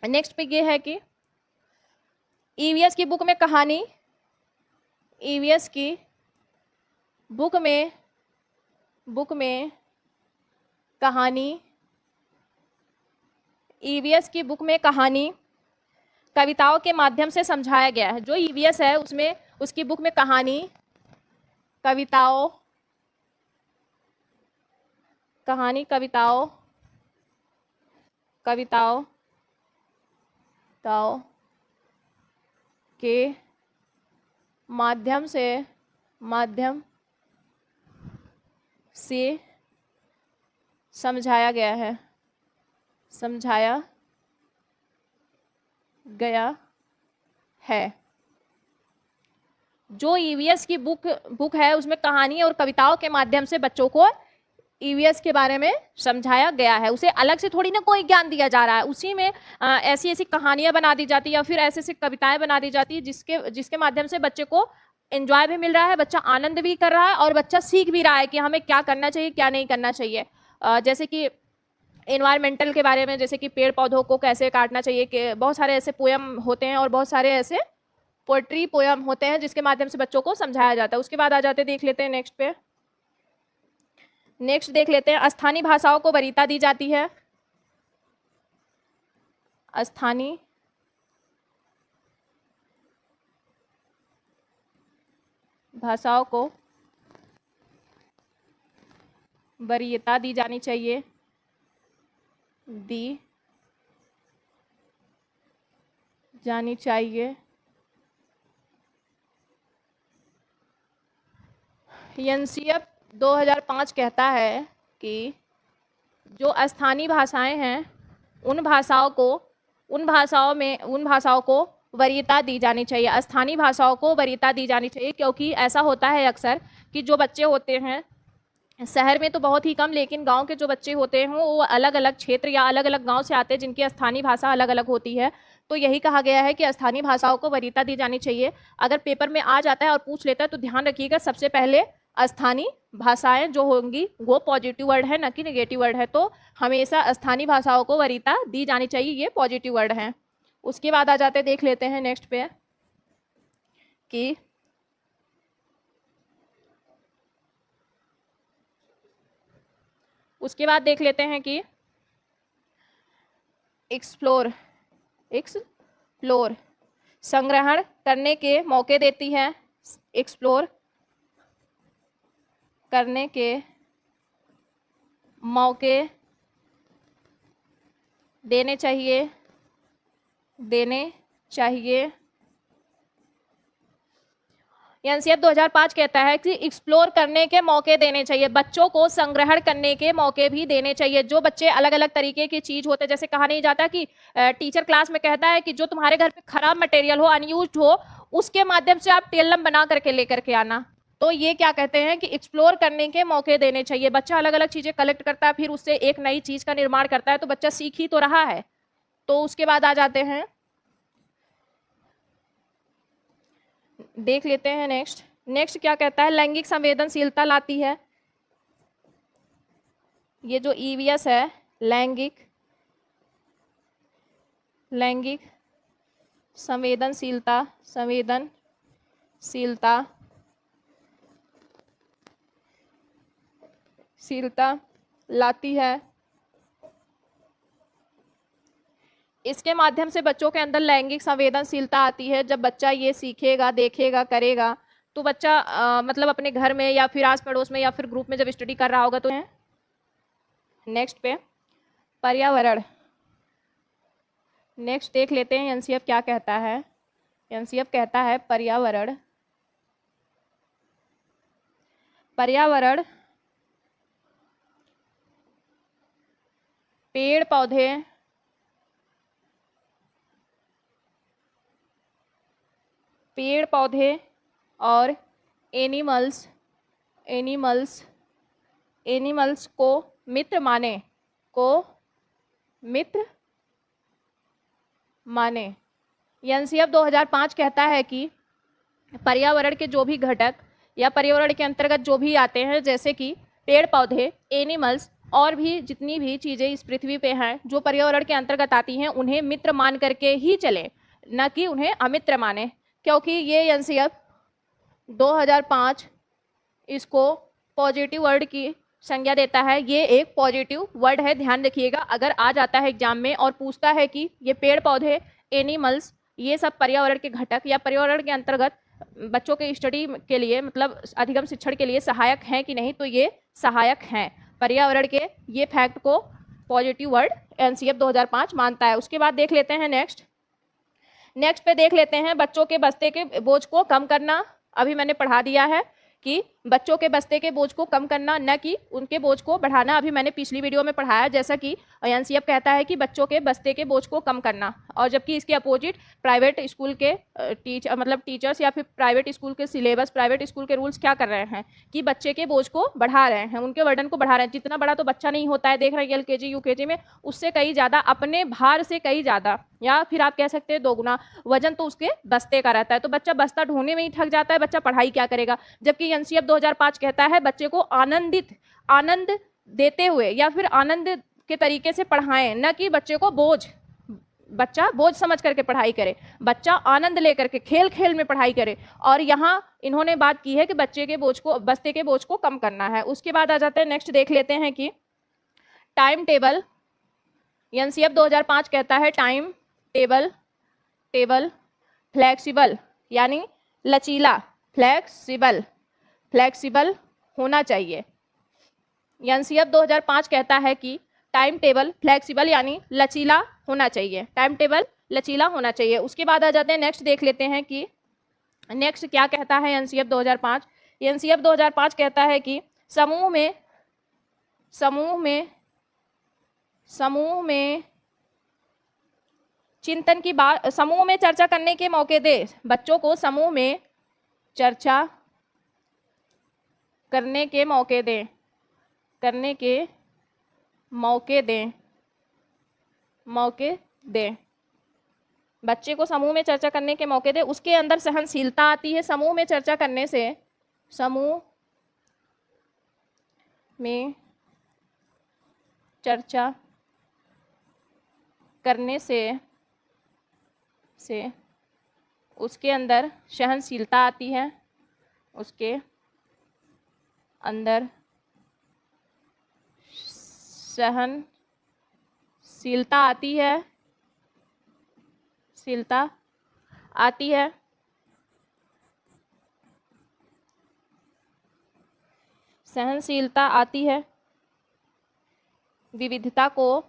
नेक्स्ट पे ये है कि EVS की बुक में कहानी, EVS की बुक में कहानी, EVS की बुक में कहानी कविताओं के माध्यम से समझाया गया है। जो EVS है उसमें, उसकी बुक में कहानी, कविताओं के माध्यम से समझाया गया है। जो EVS की बुक है उसमें कहानी और कविताओं के माध्यम से बच्चों को EVS के बारे में समझाया गया है। उसे अलग से थोड़ी ना कोई ज्ञान दिया जा रहा है, उसी में ऐसी ऐसी कहानियां बना दी जाती है या फिर ऐसी ऐसी कविताएं बना दी जाती है जिसके माध्यम से बच्चे को एंजॉय भी मिल रहा है, बच्चा आनंद भी कर रहा है और बच्चा सीख भी रहा है कि हमें क्या करना चाहिए, क्या नहीं करना चाहिए। जैसे कि एनवायरमेंटल के बारे में, जैसे कि पेड़ पौधों को कैसे काटना चाहिए, कि बहुत सारे ऐसे पोयम होते हैं और बहुत सारे ऐसे पोएट्री पोयम होते हैं जिसके माध्यम से बच्चों को समझाया जाता है। उसके बाद आ जाते हैं, देख लेते हैं नेक्स्ट पे। नेक्स्ट देख लेते हैं, स्थानीय भाषाओं को वरीयता दी जाती है। स्थानीय भाषाओं को वरीयता दी जानी चाहिए, दी जानी चाहिए। एनसीएफ 2005 कहता है कि जो स्थानीय भाषाएं हैं उन भाषाओं को वरीयता दी जानी चाहिए। स्थानीय भाषाओं को वरीयता दी जानी चाहिए क्योंकि ऐसा होता है अक्सर कि जो बच्चे होते हैं शहर में तो बहुत ही कम, लेकिन गांव के जो बच्चे होते हैं वो अलग अलग क्षेत्र या अलग अलग गांव से आते हैं जिनकी स्थानीय भाषा अलग अलग होती है। तो यही कहा गया है कि स्थानीय भाषाओं को वरीयता दी जानी चाहिए। अगर पेपर में आ जाता है और पूछ लेता है तो ध्यान रखिएगा, सबसे पहले स्थानीय भाषाएं जो होंगी वो पॉजिटिव वर्ड है, न कि नेगेटिव वर्ड है। तो हमेशा स्थानीय भाषाओं को वरीयता दी जानी चाहिए, ये पॉजिटिव वर्ड हैं। उसके बाद आ जाते हैं, देख लेते हैं नेक्स्ट पे कि उसके बाद देख लेते हैं कि एक्सप्लोर संग्रहण करने के मौके देती है। एक्सप्लोर करने के मौके देने चाहिए एनसीएफ 2005 कहता है कि एक्सप्लोर करने के मौके देने चाहिए, बच्चों को संग्रहण करने के मौके भी देने चाहिए। जो बच्चे अलग अलग तरीके की चीज होते हैं, जैसे कहा नहीं जाता कि टीचर क्लास में कहता है कि जो तुम्हारे घर पे खराब मटेरियल हो, अनयूज्ड हो, उसके माध्यम से आप टेलम बना करके लेकर के आना। तो ये क्या कहते हैं कि एक्सप्लोर करने के मौके देने चाहिए। बच्चा अलग अलग चीजें कलेक्ट करता है, फिर उससे एक नई चीज का निर्माण करता है, तो बच्चा सीख ही तो रहा है। तो उसके बाद आ जाते हैं, देख लेते हैं नेक्स्ट क्या कहता है, लैंगिक संवेदनशीलता लाती है। ये जो ईवीएस है लैंगिक संवेदनशीलता लाती है। इसके माध्यम से बच्चों के अंदर लैंगिक संवेदनशीलता आती है। जब बच्चा ये सीखेगा, देखेगा, करेगा, तो बच्चा मतलब अपने घर में या फिर आस पड़ोस में या फिर ग्रुप में जब स्टडी कर रहा होगा तो नेक्स्ट पे पर्यावरण। नेक्स्ट देख लेते हैं एनसीएफ क्या कहता है। एनसीएफ कहता है पर्यावरण पेड़ पौधे और एनिमल्स को मित्र माने। एनसीएफ 2005 कहता है कि पर्यावरण के जो भी घटक या पर्यावरण के अंतर्गत जो भी आते हैं, जैसे कि पेड़ पौधे, एनिमल्स और भी जितनी भी चीज़ें इस पृथ्वी पे हैं जो पर्यावरण के अंतर्गत आती हैं, उन्हें मित्र मान करके ही चले, न कि उन्हें अमित्र माने। क्योंकि ये एनसीएफ 2005 इसको पॉजिटिव वर्ड की संज्ञा देता है। ये एक पॉजिटिव वर्ड है, ध्यान रखिएगा। अगर आ जाता है एग्जाम में और पूछता है कि ये पेड़ पौधे, एनिमल्स, ये सब पर्यावरण के घटक या पर्यावरण के अंतर्गत बच्चों के स्टडी के लिए मतलब अधिगम शिक्षण के लिए सहायक हैं कि नहीं, तो ये सहायक हैं। पर्यावरण के ये फैक्ट को पॉजिटिव वर्ड एनसीएफ 2005 मानता है। उसके बाद देख लेते हैं नेक्स्ट पे देख लेते हैं बच्चों के बस्ते के बोझ को कम करना। अभी मैंने पढ़ा दिया है कि बच्चों के बस्ते के बोझ को कम करना, न कि उनके बोझ को बढ़ाना। अभी मैंने पिछली वीडियो में पढ़ाया, जैसा कि एनसीएफ कहता है कि बच्चों के बस्ते के बोझ को कम करना, और जबकि इसके अपोजिट प्राइवेट स्कूल के टीचर्स या फिर प्राइवेट स्कूल के सिलेबस, प्राइवेट स्कूल के रूल्स क्या कर रहे हैं कि बच्चे के बोझ को बढ़ा रहे हैं, उनके वर्डन को बढ़ा रहे हैं। जितना बड़ा तो बच्चा नहीं होता है, देख रहे हैं एलकेजी यूकेजी में, उससे कई ज़्यादा, अपने भार से कई ज़्यादा, या फिर आप कह सकते हैं दोगुना वजन तो उसके बस्ते का रहता है। तो बच्चा बस्ता ढोने में ही थक जाता है, बच्चा पढ़ाई क्या करेगा। जबकि एनसीएफ 2005 कहता है बच्चे को आनंद देते हुए या फिर आनंद के तरीके से पढ़ाएं, न कि बच्चे को बच्चा बोझ समझ करके पढ़ाई करे, बच्चा आनंद लेकर के खेल खेल में पढ़ाई करे। और यहाँ इन्होंने बात की है कि बच्चे के बोझ को, बस्ते के बोझ को कम करना है। उसके बाद आ जाते हैं नेक्स्ट देख लेते हैं कि टाइम टेबल। एनसीएफ 2005 कहता है टाइम टेबल फ्लेक्सिबल यानी लचीला, फ्लेक्सिबल होना चाहिए। एनसीएफ 2005 कहता है कि टाइम टेबल फ्लेक्सिबल यानी लचीला होना चाहिए, टाइम टेबल लचीला होना चाहिए। उसके बाद आ जाते हैं नेक्स्ट देख लेते हैं कि नेक्स्ट क्या कहता है एनसीएफ 2005। एनसीएफ 2005 कहता है कि समूह में चिंतन की बात, समूह में चर्चा करने के मौके दे। बच्चों को समूह में चर्चा करने के मौके दें, बच्चे को समूह में चर्चा करने के मौके दें। उसके अंदर सहनशीलता आती है। समूह में चर्चा करने से, समूह में चर्चा करने से उसके अंदर सहनशीलता आती है, उसके अंदर सहनशीलता आती है, सहनशीलता आती है। विविधता को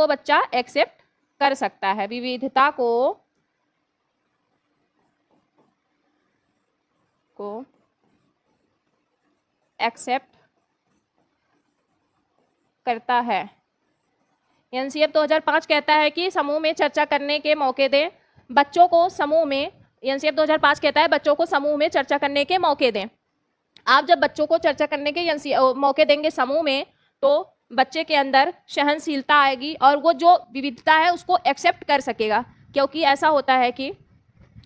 बच्चा एक्सेप्ट कर सकता है, विविधता को एक्सेप्ट करता है। एनसीएफ 2005 कहता है कि समूह में चर्चा करने के मौके दें बच्चों को। समूह में, एनसीएफ 2005 कहता है बच्चों को समूह में चर्चा करने के मौके दें। आप जब बच्चों को चर्चा करने के मौके देंगे समूह में, तो बच्चे के अंदर सहनशीलता आएगी और वो जो विविधता है उसको एक्सेप्ट कर सकेगा। क्योंकि ऐसा होता है कि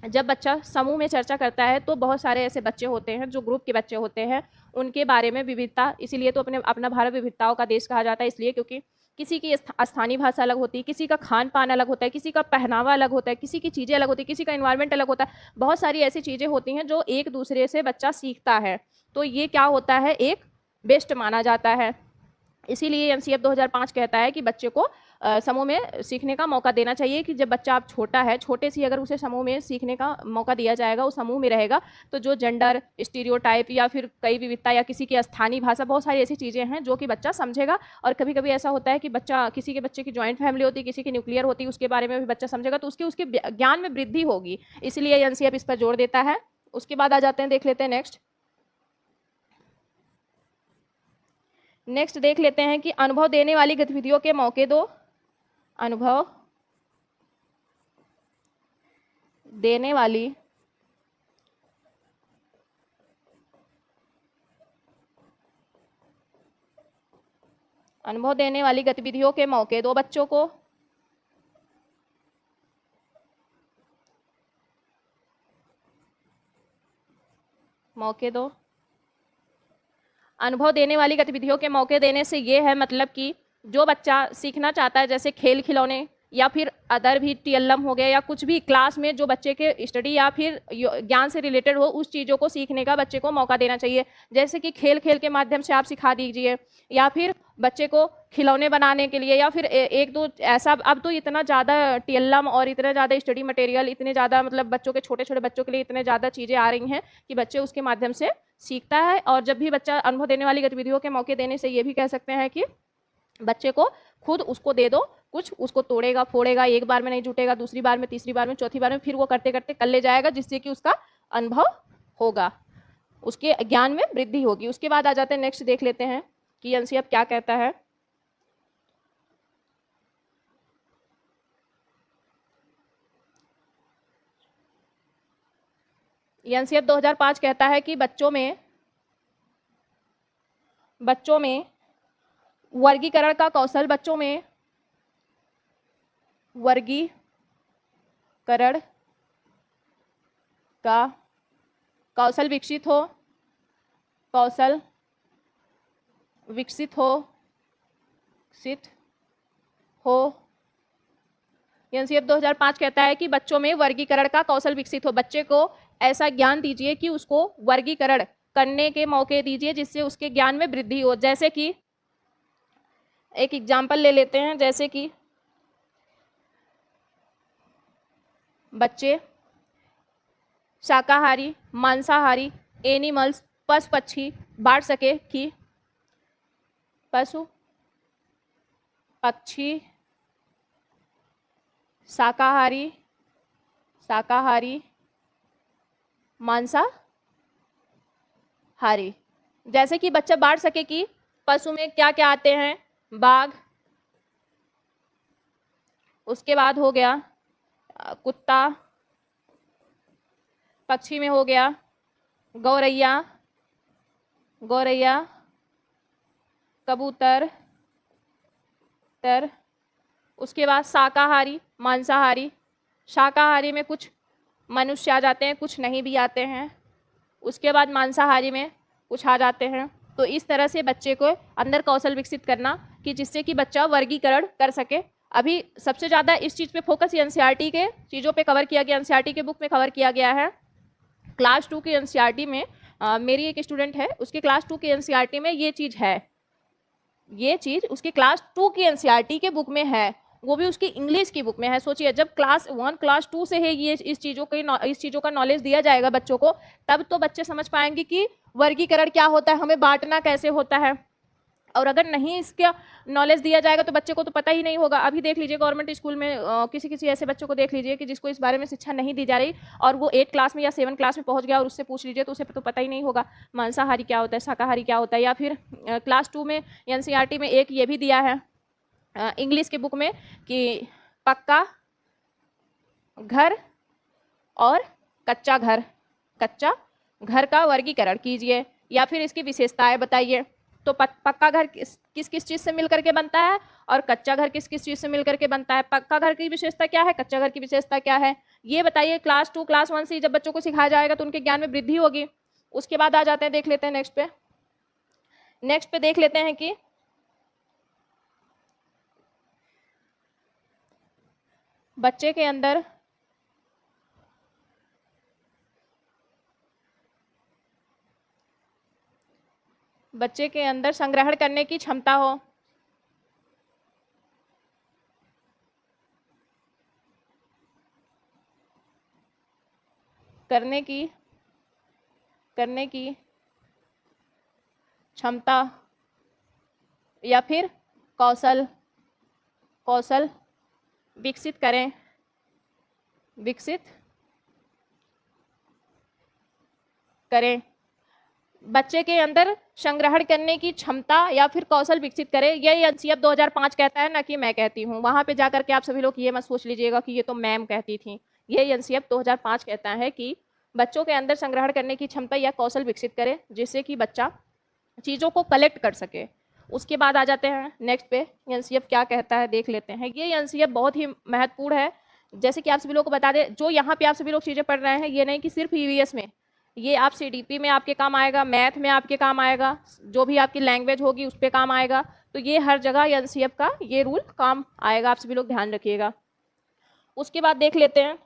जब बच्चा समूह में चर्चा करता है तो बहुत सारे ऐसे बच्चे होते हैं जो ग्रुप के बच्चे होते हैं, उनके बारे में विविधता, इसीलिए तो अपना भारत विविधताओं का देश कहा जाता है, इसलिए क्योंकि किसी की स्थानीय भाषा अलग होती है, किसी का खान पान अलग होता है, किसी का पहनावा अलग होता है, किसी की चीज़ें अलग होती है, किसी का एनवायरनमेंट अलग होता है, बहुत सारी ऐसी चीज़ें होती हैं जो एक दूसरे से बच्चा सीखता है। तो ये क्या होता है, एक बेस्ट माना जाता है। इसीलिए एनसीएफ 2005 कहता है कि बच्चे को समूह में सीखने का मौका देना चाहिए, कि जब बच्चा आप छोटा है, छोटे से अगर उसे समूह में सीखने का मौका दिया जाएगा, उस समूह में रहेगा, तो जो जेंडर स्टीरियोटाइप या फिर कई विविधता या किसी की स्थानीय भाषा, बहुत सारी ऐसी चीज़ें हैं जो कि बच्चा समझेगा। और कभी कभी ऐसा होता है कि किसी के बच्चे की जॉइंट फैमिली होती है, किसी की न्यूक्लियर होती है, उसके बारे में भी बच्चा समझेगा, तो उसके ज्ञान में वृद्धि होगी, इसलिए एनसीएफ इस पर जोर देता है। उसके बाद आ जाते हैं, देख लेते हैं नेक्स्ट देख लेते हैं कि अनुभव देने वाली गतिविधियों के मौके दो। अनुभव देने वाली गतिविधियों के मौके दो बच्चों को। मौके दो। अनुभव देने वाली गतिविधियों के मौके देने से ये है मतलब कि जो बच्चा सीखना चाहता है, जैसे खेल खिलौने या फिर अदर भी टीएलएम हो गया या कुछ भी क्लास में जो बच्चे के स्टडी या फिर ज्ञान से रिलेटेड हो, उस चीज़ों को सीखने का बच्चे को मौका देना चाहिए। जैसे कि खेल खेल के माध्यम से आप सिखा दीजिए, या फिर बच्चे को खिलौने बनाने के लिए, या फिर एक दो ऐसा, अब तो इतना ज़्यादा टीएलएम और इतना ज़्यादा स्टडी मटेरियल, इतने ज़्यादा मतलब बच्चों के छोटे छोटे बच्चों के लिए इतने ज़्यादा चीज़ें आ रही हैं कि बच्चे उसके माध्यम से सीखता है। और जब भी बच्चा अनुभव देने वाली गतिविधियों के मौके देने से ये भी कह सकते हैं कि बच्चे को खुद उसको दे दो कुछ, उसको तोड़ेगा फोड़ेगा, एक बार में नहीं जुटेगा, दूसरी बार में, तीसरी बार में, चौथी बार में, फिर वो करते करते कर ले जाएगा, जिससे कि उसका अनुभव होगा, उसके ज्ञान में वृद्धि होगी। उसके बाद आ जाते हैं, नेक्स्ट देख लेते हैं कि एनसीएफ क्या कहता है। एनसीएफ 2005 कहता है कि बच्चों में वर्गीकरण का कौशल, बच्चों में वर्गीकरण का कौशल विकसित हो। एनसीएफ 2005 कहता है कि बच्चों में वर्गीकरण का कौशल विकसित हो। बच्चे को ऐसा ज्ञान दीजिए कि उसको वर्गीकरण करने के मौके दीजिए, जिससे उसके ज्ञान में वृद्धि हो। जैसे कि एक एग्जाम्पल ले लेते हैं, जैसे कि बच्चे शाकाहारी, मांसाहारी एनिमल्स, पशु पक्षी बांट सके कि पशु पक्षी शाकाहारी मांसाहारी। जैसे कि बच्चा बांट सके कि पशु में क्या क्या आते हैं, बाघ, उसके बाद हो गया कुत्ता, पक्षी में हो गया गौरैया, कबूतर, उसके बाद शाकाहारी, मांसाहारी। शाकाहारी में कुछ मनुष्य आ जाते हैं, कुछ नहीं भी आते हैं। उसके बाद मांसाहारी में कुछ आ जाते हैं। तो इस तरह से बच्चे को अंदर कौशल विकसित करना कि जिससे कि बच्चा वर्गीकरण कर सके। अभी सबसे ज़्यादा इस चीज़ पे फोकस एनसीईआरटी के चीज़ों पे कवर किया गया, एनसीईआरटी के बुक में कवर किया गया है। क्लास 2 की एनसीईआरटी में मेरी एक स्टूडेंट है, उसके क्लास 2 की एनसीईआरटी में ये चीज़ है, ये चीज़ उसकी क्लास 2 की एनसीईआरटी के बुक में है, वो भी उसकी इंग्लिश की बुक में है। सोचिए, जब क्लास 1 क्लास 2 से है ये इस चीज़ों का नॉलेज दिया जाएगा बच्चों को, तब तो बच्चे समझ पाएंगे कि वर्गीकरण क्या होता है, हमें बांटना कैसे होता है। और अगर नहीं इसका नॉलेज दिया जाएगा तो बच्चे को तो पता ही नहीं होगा। अभी देख लीजिए गवर्नमेंट स्कूल में किसी ऐसे बच्चों को देख लीजिए कि जिसको इस बारे में शिक्षा नहीं दी जा रही, और वो 8 क्लास में या 7 क्लास में पहुंच गया और उससे पूछ लीजिए तो उसे तो पता ही नहीं होगा मांसाहारी क्या होता है, शाकाहारी क्या होता है। या फिर क्लास 2 में एनसीईआरटी में एक ये भी दिया है इंग्लिश के बुक में कि पक्का घर और कच्चा घर का वर्गीकरण कीजिए, या फिर इसकी विशेषताएं बताइए। तो पक्का घर किस किस चीज़ से मिलकर के बनता है और कच्चा घर किस किस चीज़ से मिलकर के बनता है, पक्का घर की विशेषता क्या है, कच्चा घर की विशेषता क्या है, ये बताइए। क्लास 2 क्लास 1 से जब बच्चों को सिखाया जाएगा तो उनके ज्ञान में वृद्धि होगी। उसके बाद आ जाते हैं, देख लेते हैं नेक्स्ट पे। नेक्स्ट पे देख लेते हैं कि बच्चे के अंदर संग्रहण करने की क्षमता हो, करने की क्षमता या फिर कौशल विकसित करें, बच्चे के अंदर संग्रहण करने की क्षमता या फिर कौशल विकसित करें। यही एनसीएफ 2005 कहता है, ना कि मैं कहती हूँ। वहां पे जाकर के आप सभी लोग ये मत सोच लीजिएगा कि ये तो मैम कहती थी। ये एनसीएफ 2005 कहता है कि बच्चों के अंदर संग्रहण करने की क्षमता या कौशल विकसित करे, जिससे कि बच्चा चीज़ों को कलेक्ट कर सके। उसके बाद आ जाते हैं नेक्स्ट पे, एनसीएफ क्या कहता है देख लेते हैं। ये एनसीएफ बहुत ही महत्वपूर्ण है। जैसे कि आप सभी लोग को बता दें, जो यहाँ पे आप सभी लोग चीज़ें पढ़ रहे हैं, ये नहीं कि सिर्फ ईवीएस में, ये आप सीडीपी में आपके काम आएगा, मैथ में आपके काम आएगा, जो भी आपकी लैंग्वेज होगी उस पर काम आएगा। तो ये हर जगह एनसीएफ का ये रूल काम आएगा, आप सभी लोग ध्यान रखिएगा। उसके बाद देख लेते हैं,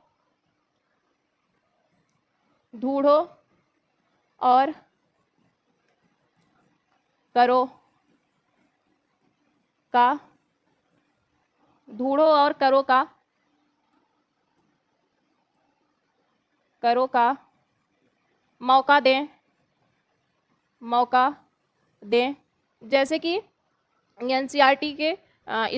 ढूंढो और करो का मौका दें। जैसे कि एनसीईआरटी के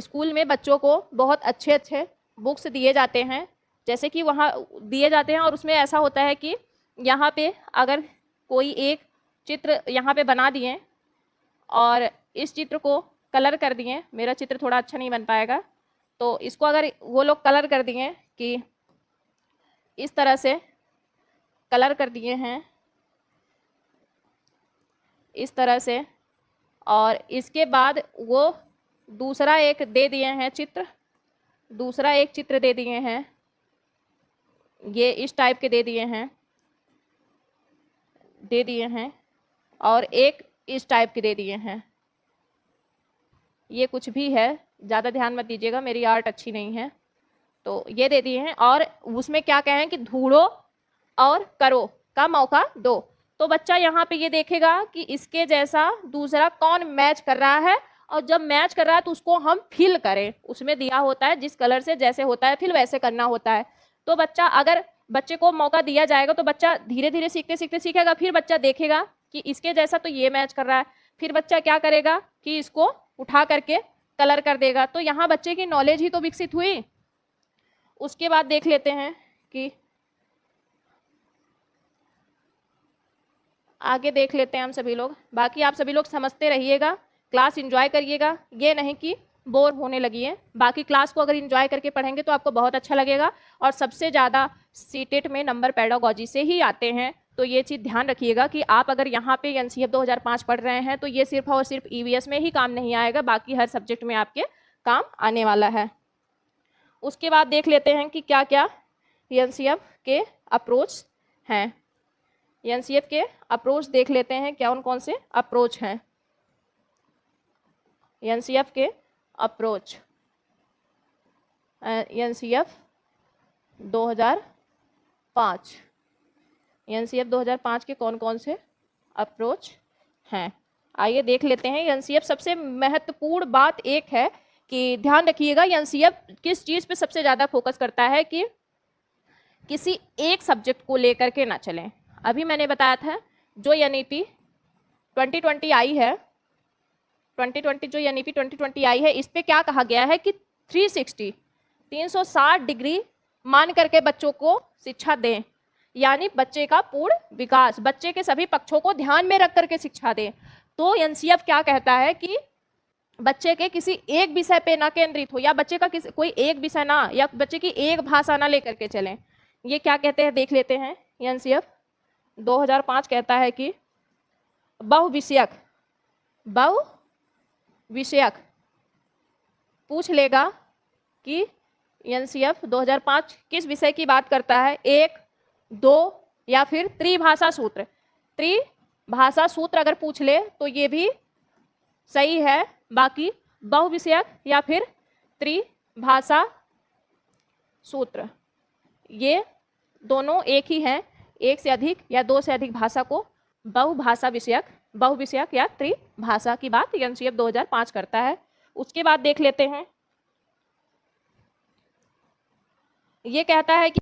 स्कूल में बच्चों को बहुत अच्छे बुक्स दिए जाते हैं, जैसे कि वहाँ दिए जाते हैं, और उसमें ऐसा होता है कि यहाँ पे अगर कोई एक चित्र यहाँ पे बना दिए और इस चित्र को कलर कर दिए, मेरा चित्र थोड़ा अच्छा नहीं बन पाएगा, तो इसको अगर वो लोग कलर कर दिए कि इस तरह से कलर कर दिए हैं, इस तरह से, और इसके बाद वो दूसरा एक दे दिए हैं चित्र, दे दिए हैं, ये इस टाइप के दे दिए हैं और एक इस टाइप के दे दिए हैं। ये कुछ भी है, ज़्यादा ध्यान मत दीजिएगा, मेरी आर्ट अच्छी नहीं है। तो ये दे दिए हैं और उसमें क्या कहें कि ढूंढो और करो का मौका दो। तो बच्चा यहाँ पे ये देखेगा कि इसके जैसा दूसरा कौन मैच कर रहा है, और जब मैच कर रहा है तो उसको हम फिल करें। उसमें दिया होता है जिस कलर से जैसे होता है फिल वैसे करना होता है। तो बच्चा, अगर बच्चे को मौका दिया जाएगा तो बच्चा धीरे धीरे सीखते सीखेगा। फिर बच्चा देखेगा कि इसके जैसा तो ये मैच कर रहा है, फिर बच्चा क्या करेगा कि इसको उठा करके कलर कर देगा। तो यहाँ बच्चे की नॉलेज ही तो विकसित हुई। उसके बाद देख लेते हैं कि आगे देख लेते हैं हम सभी लोग। बाकी आप सभी लोग समझते रहिएगा, क्लास एंजॉय करिएगा, ये नहीं कि बोर होने लगी है। बाकी क्लास को अगर एंजॉय करके पढ़ेंगे तो आपको बहुत अच्छा लगेगा। और सबसे ज़्यादा सीटेट में नंबर पेडागोजी से ही आते हैं, तो ये चीज़ ध्यान रखिएगा कि आप अगर यहाँ पे एनसीएफ 2005 पढ़ रहे हैं तो ये सिर्फ और सिर्फ ईवीएस में ही काम नहीं आएगा, बाकी हर सब्जेक्ट में आपके काम आने वाला है। उसके बाद देख लेते हैं कि क्या क्या एनसीएफ के अप्रोच हैं। एनसीएफ के अप्रोच देख लेते हैं, क्या कौन से अप्रोच हैं एनसीएफ के अप्रोच। एनसीएफ 2005, एनसीएफ 2005 के कौन कौन से अप्रोच हैं, आइए देख लेते हैं। एनसीएफ सबसे महत्वपूर्ण बात एक है कि ध्यान रखिएगा, एनसीएफ किस चीज़ पे सबसे ज़्यादा फोकस करता है कि किसी एक सब्जेक्ट को लेकर के ना चलें। अभी मैंने बताया था जो एनईपी 2020 आई है, 2020 जो एनईपी 2020 आई है, इस पे क्या कहा गया है कि 360 डिग्री मान करके बच्चों को शिक्षा दें, यानी बच्चे का पूर्ण विकास, बच्चे के सभी पक्षों को ध्यान में रख करके शिक्षा दें। तो एनसीएफ क्या कहता है कि बच्चे के किसी एक विषय पे ना केंद्रित हो, या बच्चे का किसी कोई एक विषय ना, या बच्चे की एक भाषा ना लेकर के चलें। ये क्या कहते हैं देख लेते हैं। एनसीएफ 2005 कहता है कि बहुविषयक पूछ लेगा कि एनसीएफ 2005 किस विषय की बात करता है, 1, 2 या फिर त्रिभाषा सूत्र। त्रिभाषा सूत्र अगर पूछ ले तो ये भी सही है, बाकी बहुविषयक या फिर त्रिभाषा सूत्र, ये दोनों एक ही हैं। एक से अधिक या दो से अधिक भाषा को बहुविषयक या त्रिभाषा की बात एनसीएफ 2005 करता है। उसके बाद देख लेते हैं, ये कहता है कि